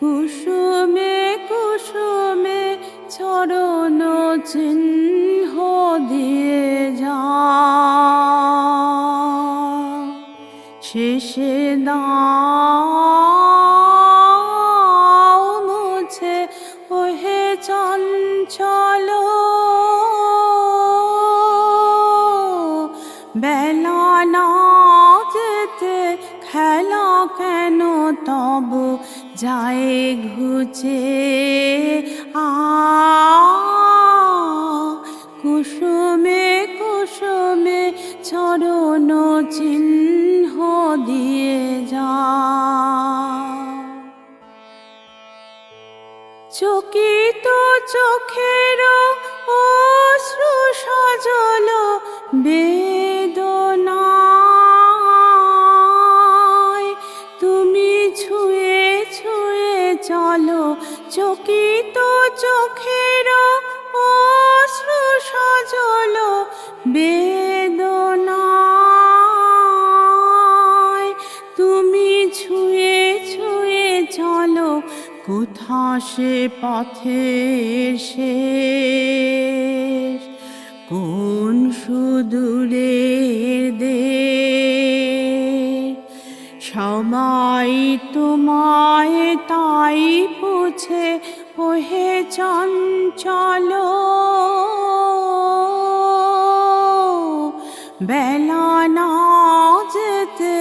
কুসুমে কুসুমে চরণ চিহ্ন দিয়ে যা, শেষে দাও মুছে ওহে চঞ্চল বেলা না যেতে খেলা কেন তব যায় ঘুচে কুসুমে কুসুমে চরণ চিহ্ন দিয়ে যা। চকিত চোখের অশ্রু সজল বেদনায় তুমি ছুঁয়ে ছুঁয়ে চলো, চকিত চোখের অশ্রু সজল বেদনায় তুমি ছুঁয়ে ছুঁয়ে চলো, কোথা সে পথের শেষ, কোন সুদূরের দেশ, সবাই তোমায় তাই পুছে ওহে চঞ্চল বেলা না যেতে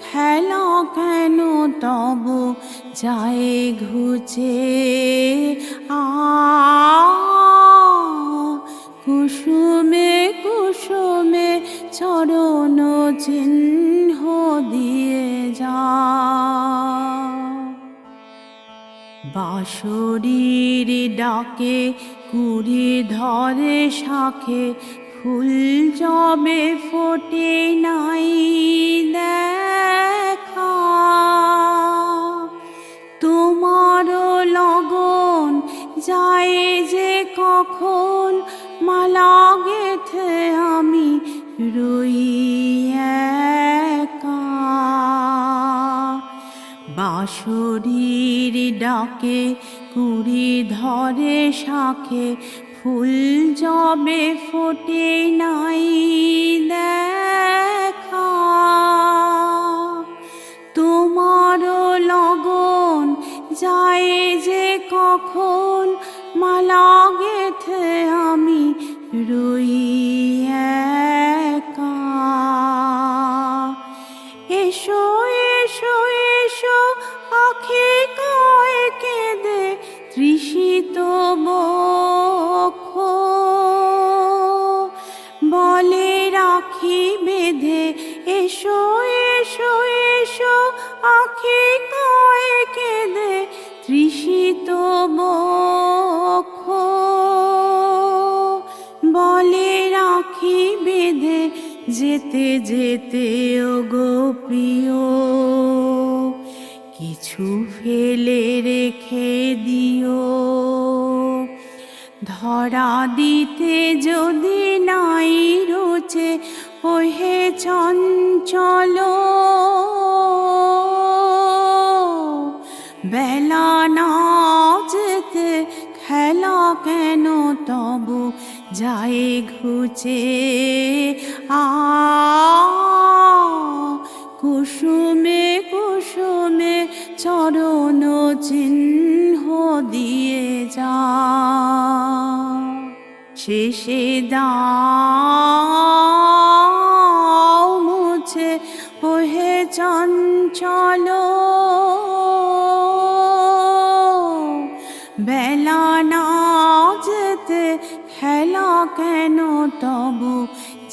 খেলা কেন তব যায় ঘুচে কুসুমে কুসুমে চরণ চিহ্ন দিয়ে যা। বাঁশরীর ডাকে কুড়ি ধরে শাখে, ফুল জবে ফোটে নাই দেখা, তোমারও লগন যায় যে কখন, মালা গেথে আমি রই একা। বাঁশরীর ডাকে কুড়ি ধরে শাখে, ফুল জবে ফোটে নাই দেখা, তোমারও লগন যায় যে কখন, মালা গেথে আমি রই একা। এসো এসো এসো আখি কয় কেঁদে তৃষিত বক্ষ, বলে রাখি বেঁধে, এসো এসো এসো আখি কয় কেঁদে তৃষিত বক্ষ, বলে রাখি বেঁধে যেতে যেতে ওগো প্রিয়, কিছু ফেলে রেখে দিও, ধরা দিতে যদি নাই রোচে ওহে চঞ্চল বেলা না যেতে খেলা কেন তব যায় ঘুচে কুসুমে কুসুমে চরণ চিহ্ন দিয়ে যা। শেষে দাও মুছে ওহে চঞ্চল বেলা না যেতে খেলা কেন তব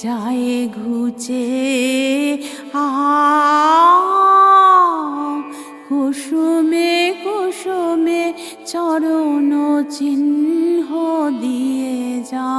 যায় ঘুচে কুসুমে কুসুমে চরণ চিহ্ন দিয়ে যা।